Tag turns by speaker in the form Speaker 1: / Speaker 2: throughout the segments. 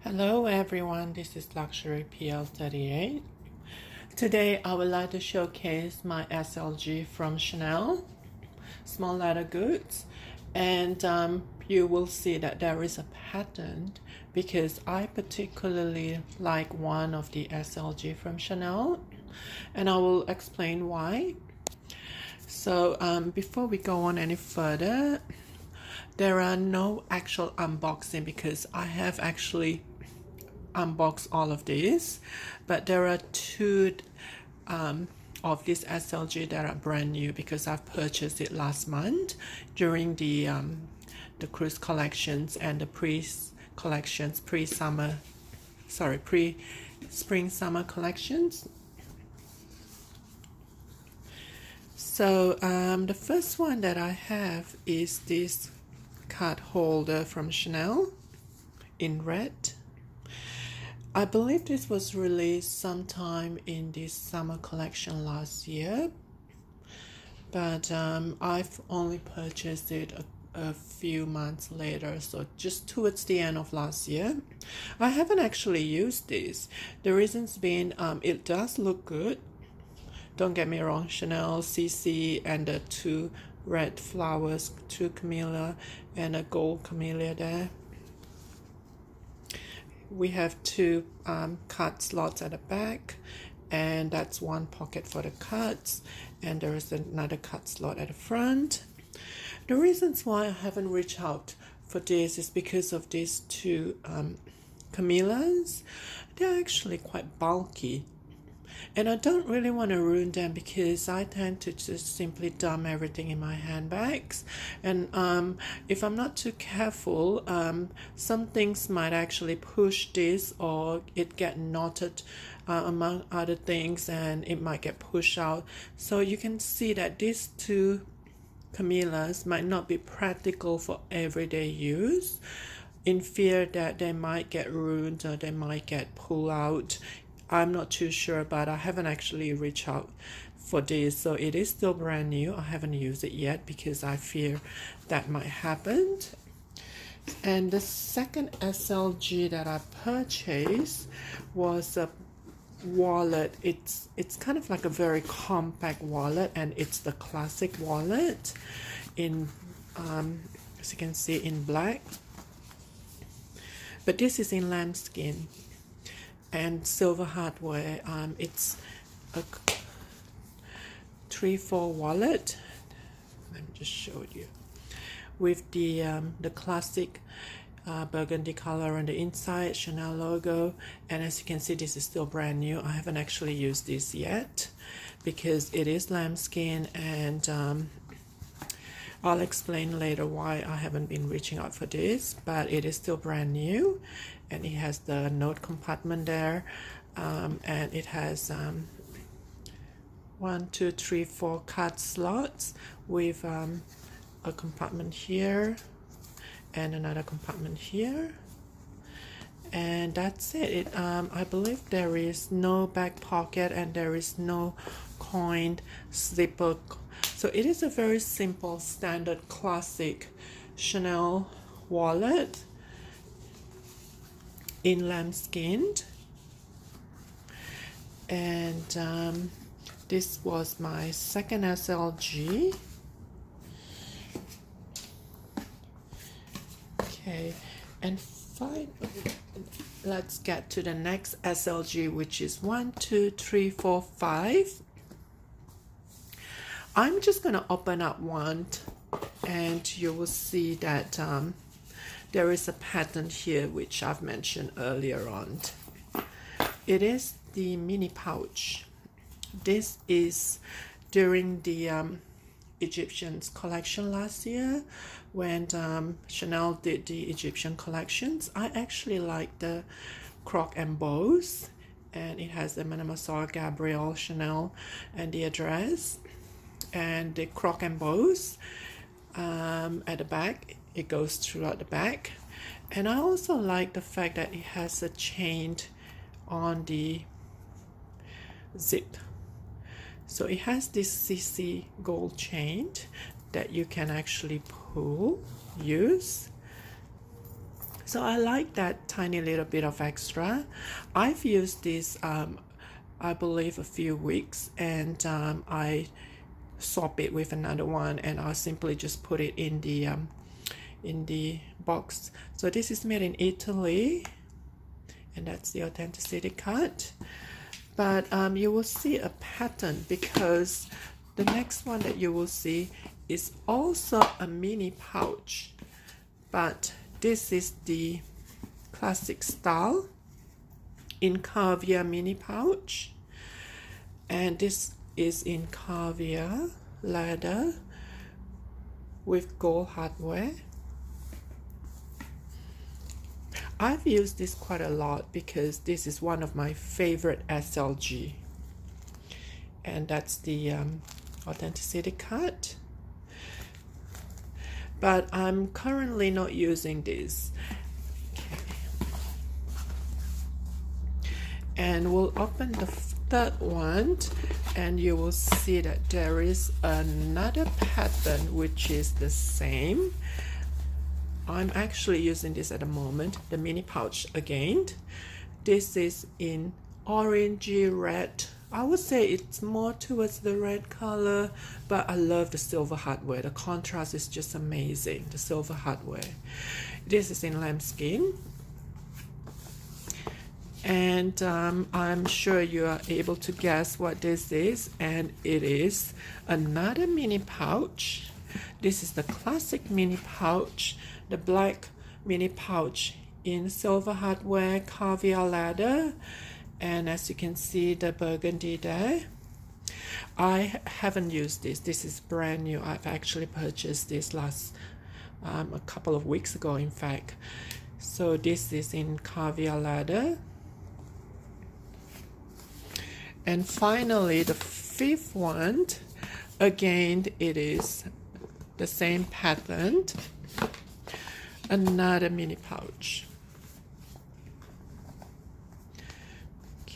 Speaker 1: Hello everyone, this is Luxury PL38. Today I would like to showcase my SLG from Chanel, small leather goods, and you will see that there is a pattern because I particularly like one of the SLG from Chanel, and I will explain why. So before we go on any further, there are no actual unboxing because I have actually unboxed all of these, but there are two of this SLG that are brand new because I've purchased it last month during the cruise collections and the pre-spring summer collections. So the first one that I have is this card holder from Chanel in red. I believe this was released sometime in this summer collection last year, but I've only purchased it a few months later, so just towards the end of last year. I haven't actually used this. The reasons being it does look good. Don't get me wrong, Chanel, CC, and the two red flowers, two Camellia and a gold Camellia there. We have two card slots at the back, and that's one pocket for the cards, and there is another card slot at the front. The reasons why I haven't reached out for this is because of these two Camellias. They're actually quite bulky, and I don't really want to ruin them because I tend to just simply dump everything in my handbags, and if I'm not too careful, some things might actually push this or it get knotted among other things, and it might get pushed out. So you can see that these two Camellias might not be practical for everyday use, in fear that they might get ruined or they might get pulled out. I'm not too sure, but I haven't actually reached out for this, so it is still brand new. I haven't used it yet because I fear that might happen. And the second SLG that I purchased was a wallet. It's kind of like a very compact wallet, and it's the classic wallet in as you can see, in black, but this is in lambskin and silver hardware. It's a 3/4 wallet. Let me just show you with the classic burgundy color on the inside, Chanel logo, and as you can see, this is still brand new. I haven't actually used this yet because it is lambskin, and I'll explain later why I haven't been reaching out for this, but it is still brand new, and it has the note compartment there, and it has 1, 2, 3, 4 card slots with a compartment here and another compartment here, and that's it. I believe there is no back pocket and there is no coin slipper. So it is a very simple, standard, classic Chanel wallet in lambskin, and this was my second SLG. Okay, and finally, let's get to the next SLG, which is 1, 2, 3, 4, 5. I'm just going to open up one, and you will see that there is a pattern here which I've mentioned earlier on. It is the mini pouch. This is during the Egyptians collection last year when Chanel did the Egyptian collections. I actually like the croc and bows, and it has the Mademoiselle Gabrielle Chanel and the address, and the croc and bows at the back. It goes throughout the back, and I also like the fact that it has a chain on the zip. So it has this CC gold chain that you can actually use. So I like that tiny little bit of extra. I've used this I believe a few weeks, and I swap it with another one, and I'll simply just put it in the box. So this is made in Italy, and that's the authenticity cut. But you will see a pattern, because the next one that you will see is also a mini pouch, but this is the classic style in caviar mini pouch, and this is in caviar leather with gold hardware. I've used this quite a lot because this is one of my favorite SLG, and that's the authenticity cut. But I'm currently not using this. Okay. And we'll open the third one, and you will see that there is another pattern which is the same. I'm actually using this at the moment, the mini pouch again. This is in orangey red. I would say it's more towards the red color, but I love the silver hardware. The contrast is just amazing, the silver hardware. This is in lambskin. And I'm sure you are able to guess what this is, and it is another mini pouch. This is the classic mini pouch, the black mini pouch in silver hardware, caviar leather, and as you can see, the burgundy there. I haven't used this. This is brand new. I've actually purchased this last a couple of weeks ago, in fact. So this is in caviar leather. And finally, the fifth one, again, it is the same pattern, another mini pouch.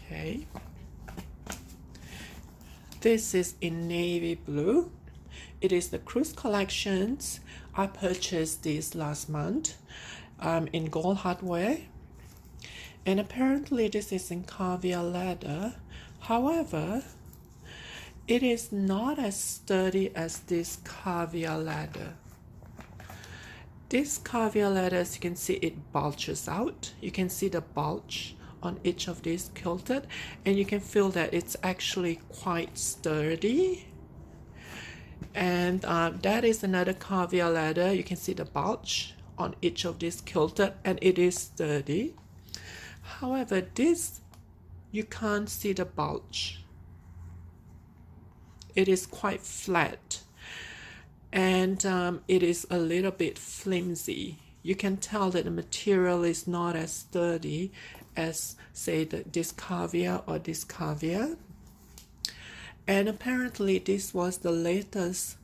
Speaker 1: Okay, this is in navy blue. It is the cruise collections. I purchased this last month in gold hardware, and apparently this is in caviar leather. However, it is not as sturdy as this caviar leather. This caviar leather, as you can see, it bulges out. You can see the bulge on each of these quilted, and you can feel that it's actually quite sturdy. And that is another caviar leather. You can see the bulge on each of these quilted, and it is sturdy. However, this, you can't see the bulge. It is quite flat, and it is a little bit flimsy. You can tell that the material is not as sturdy as, say, this caviar or this caviar. And apparently this was the latest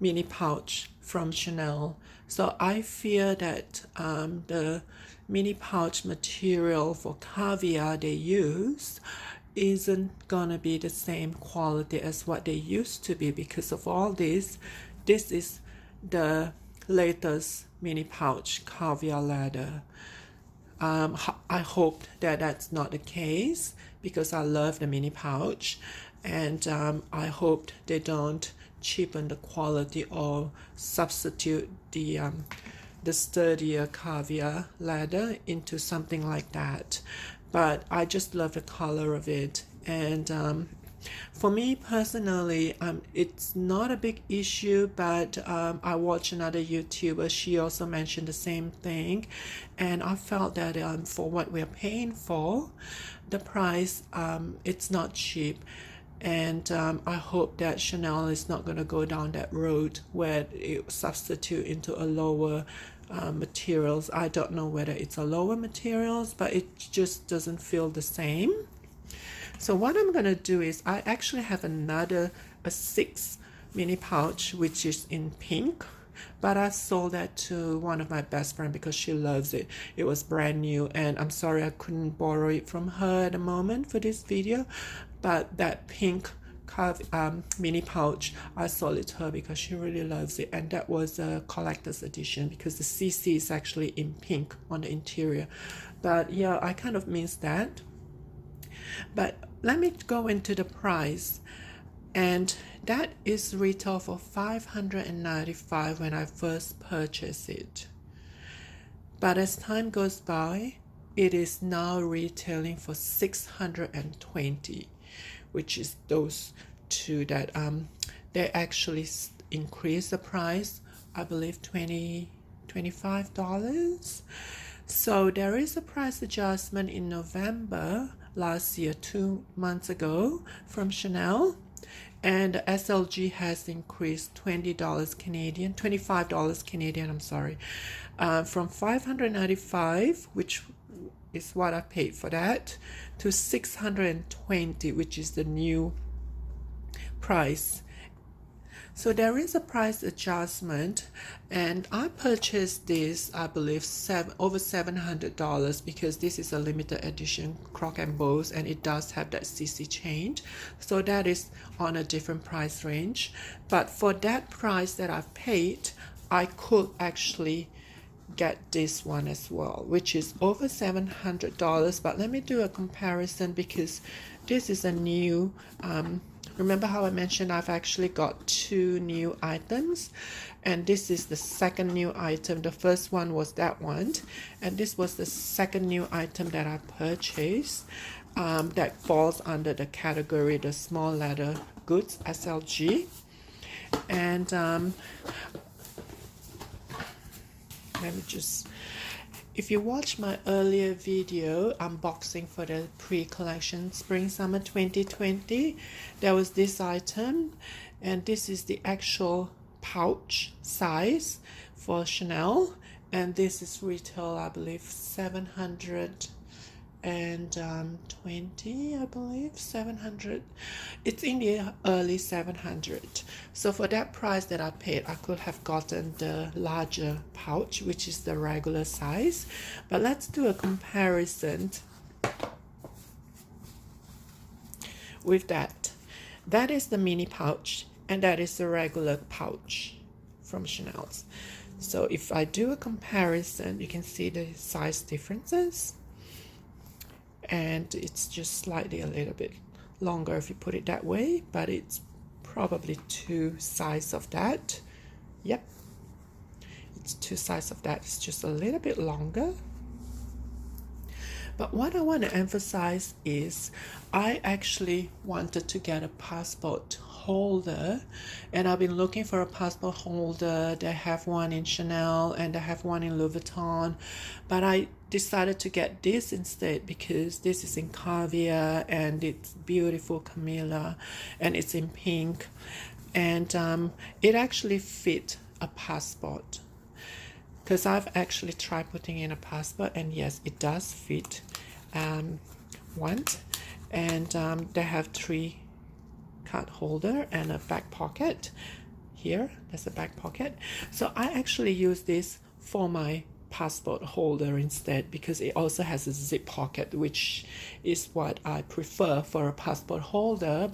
Speaker 1: mini pouch from Chanel. So I fear that the mini pouch material for caviar they use isn't gonna be the same quality as what they used to be because of all this. This is the latest mini pouch caviar leather. I hope that that's not the case, because I love the mini pouch, and I hope they don't cheapen the quality or substitute the sturdier caviar leather into something like that. But I just love the color of it, and for me personally, it's not a big issue, but I watched another YouTuber. She also mentioned the same thing, and I felt that for what we're paying for, the price, it's not cheap. And I hope that Chanel is not going to go down that road where it substitute into a lower materials. I don't know whether it's a lower materials, but it just doesn't feel the same. So what I'm going to do is, I actually have a 6 mini pouch which is in pink, but I sold that to one of my best friends because she loves it. It was brand new, and I'm sorry I couldn't borrow it from her at the moment for this video, but that pink mini pouch, I sold it to her because she really loves it, and that was a collector's edition because the CC is actually in pink on the interior. But yeah, I kind of missed that. But let me go into the price, and that is retail for $595 when I first purchased it. But as time goes by, it is now retailing for $620, which is those two that they actually increased the price, I believe $25. So there is a price adjustment in November last year, 2 months ago, from Chanel, and the SLG has increased $20 Canadian, $25 Canadian, I'm sorry, from $595, which is what I paid for that, to $620, which is the new price. So there is a price adjustment, and I purchased this, I believe, over $700 because this is a limited edition croc and bows, and it does have that CC chain. So that is on a different price range. But for that price that I've paid, I could actually get this one as well, which is over $700. But let me do a comparison because this is a new remember how I mentioned I've actually got 2 new items, and this is the second new item. The first one was that one, and this was the second new item that I purchased that falls under the category the small leather goods, SLG. And let me just, if you watch my earlier video unboxing for the pre-collection Spring Summer 2020, there was this item, and this is the actual pouch size for Chanel, and this is retail, I believe, $720, I believe, 700. It's in the early 700. So for that price that I paid, I could have gotten the larger pouch, which is the regular size. But let's do a comparison with that. That is the mini pouch, and that is the regular pouch from Chanel's. So if I do a comparison, you can see the size differences, and it's just slightly a little bit longer if you put it that way, but it's probably 2 sizes of that. Yep, it's 2 sizes of that. It's just a little bit longer. But what I want to emphasize is I actually wanted to get a passport holder, and I've been looking for a passport holder. They have one in Chanel and they have one in Louis Vuitton, but I decided to get this instead because this is in caviar and it's beautiful Camellia and it's in pink, and it actually fit a passport, because I've actually tried putting in a passport, and yes, it does fit one. And they have 3 card holder and a back pocket. Here, there's a back pocket. So I actually use this for my passport holder instead, because it also has a zip pocket, which is what I prefer for a passport holder.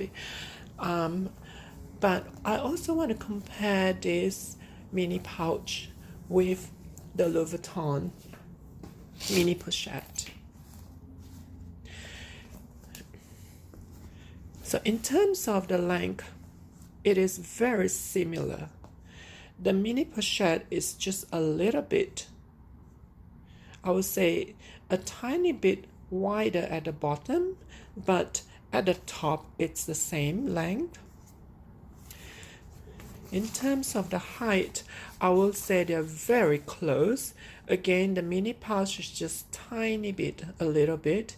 Speaker 1: But I also want to compare this mini pouch with the Louis Vuitton mini pochette. So in terms of the length, it is very similar. The mini pochette is just a little bit, I would say a tiny bit wider at the bottom, but at the top it's the same length. In terms of the height, I will say they're very close. Again, the mini pouch is just tiny bit, a little bit,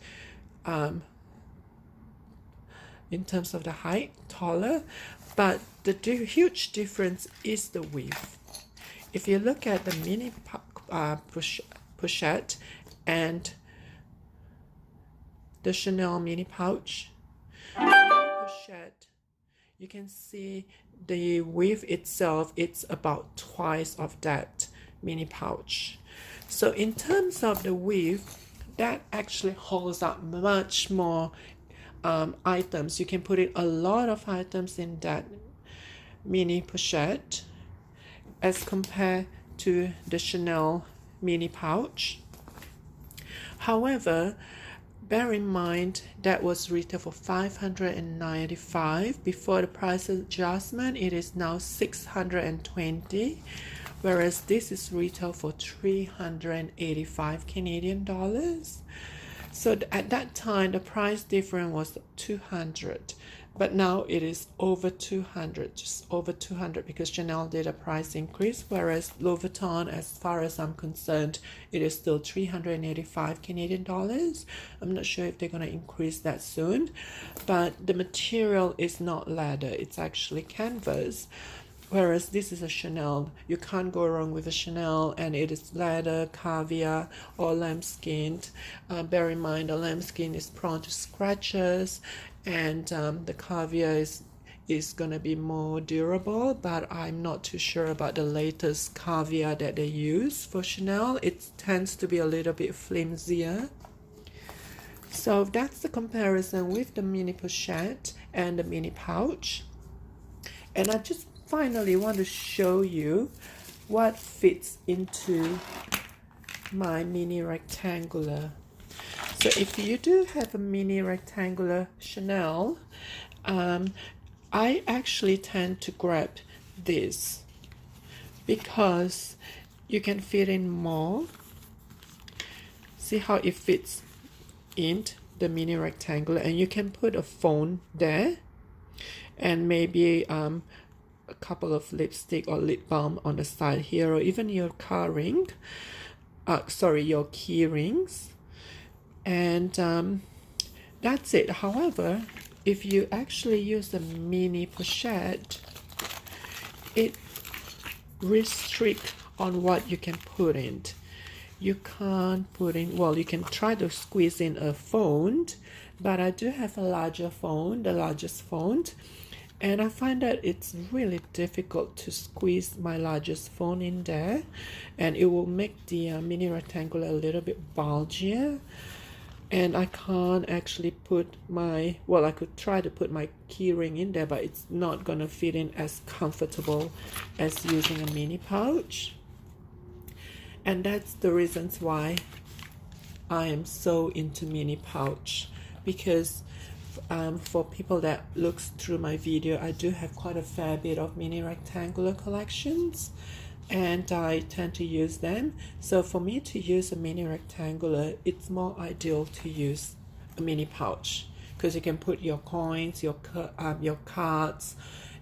Speaker 1: in terms of the height, taller, but the huge difference is the width. If you look at the mini pochette and the Chanel mini pouch, the mini pochette, you can see the width itself, it's about twice of that mini pouch. So in terms of the width, that actually holds up much more items. You can put in a lot of items in that mini pochette as compared to the Chanel mini pouch. However, bear in mind that was retail for $595. Before the price adjustment, it is now $620, whereas this is retail for $385 Canadian dollars. So at that time, the price difference was $200, but now it is over $200, just over $200, because Chanel did a price increase, whereas Vuitton, as far as I'm concerned, it is still $385 Canadian dollars. I'm not sure if they're going to increase that soon, but the material is not leather, it's actually canvas. Whereas this is a Chanel, you can't go wrong with a Chanel, and it is leather, caviar, or lambskin. Bear in mind, the lambskin is prone to scratches, and the caviar is going to be more durable, but I'm not too sure about the latest caviar that they use for Chanel. It tends to be a little bit flimsier. So that's the comparison with the mini pochette and the mini pouch. And I just finally want to show you what fits into my mini rectangular. So if you do have a mini rectangular Chanel, I actually tend to grab this because you can fit in more. See how it fits in the mini rectangular, and you can put a phone there, and maybe a couple of lipstick or lip balm on the side here, or even your car ring, your key rings, and that's it. However, if you actually use the mini pochette, it restricts on what you can put in. You can't put in, well, you can try to squeeze in a phone, but I do have a larger phone, the largest phone, and I find that it's really difficult to squeeze my largest phone in there, and it will make the mini rectangular a little bit bulgier. And I can't actually put my, well, I could try to put my key ring in there, but it's not gonna fit in as comfortable as using a mini pouch. And that's the reasons why I am so into mini pouch, because for people that looks through my video, I do have quite a fair bit of mini rectangular collections, and I tend to use them. So for me to use a mini rectangular, it's more ideal to use a mini pouch, because you can put your coins, your cards,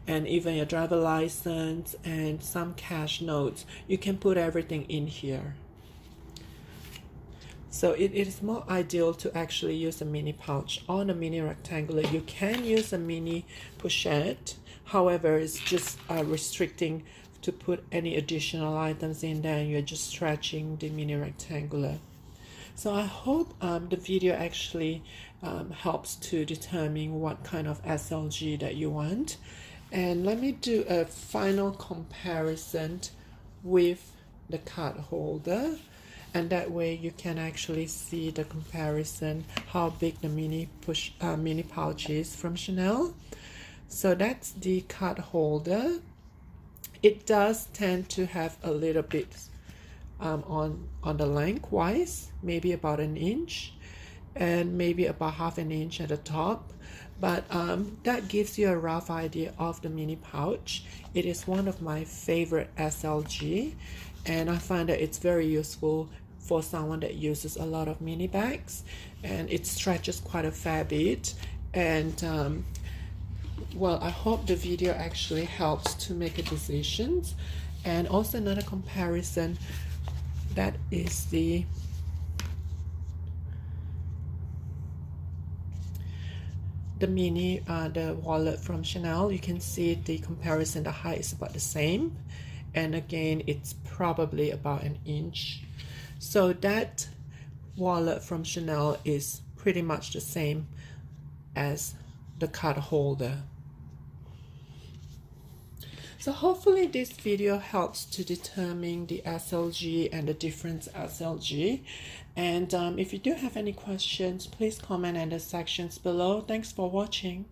Speaker 1: and even your driver license and some cash notes. You can put everything in here. So it is more ideal to actually use a mini pouch on a mini rectangular. You can use a mini pochette, however, it's just restricting to put any additional items in there, and you're just stretching the mini rectangular. So I hope the video actually helps to determine what kind of SLG that you want. And let me do a final comparison with the card holder, and that way you can actually see the comparison, how big the mini pouch is from Chanel. So that's the card holder. It does tend to have a little bit on the lengthwise, maybe about an inch, and maybe about half an inch at the top, but that gives you a rough idea of the mini pouch. It is one of my favorite SLG, and I find that it's very useful for someone that uses a lot of mini bags, and it stretches quite a fair bit. And well, I hope the video actually helps to make a decision. And also another comparison, that is the mini, the wallet from Chanel. You can see the comparison, the height is about the same, and again it's probably about an inch. So that wallet from Chanel is pretty much the same as the card holder. So hopefully this video helps to determine the SLG and the different SLG. And if you do have any questions, please comment in the sections below. Thanks for watching.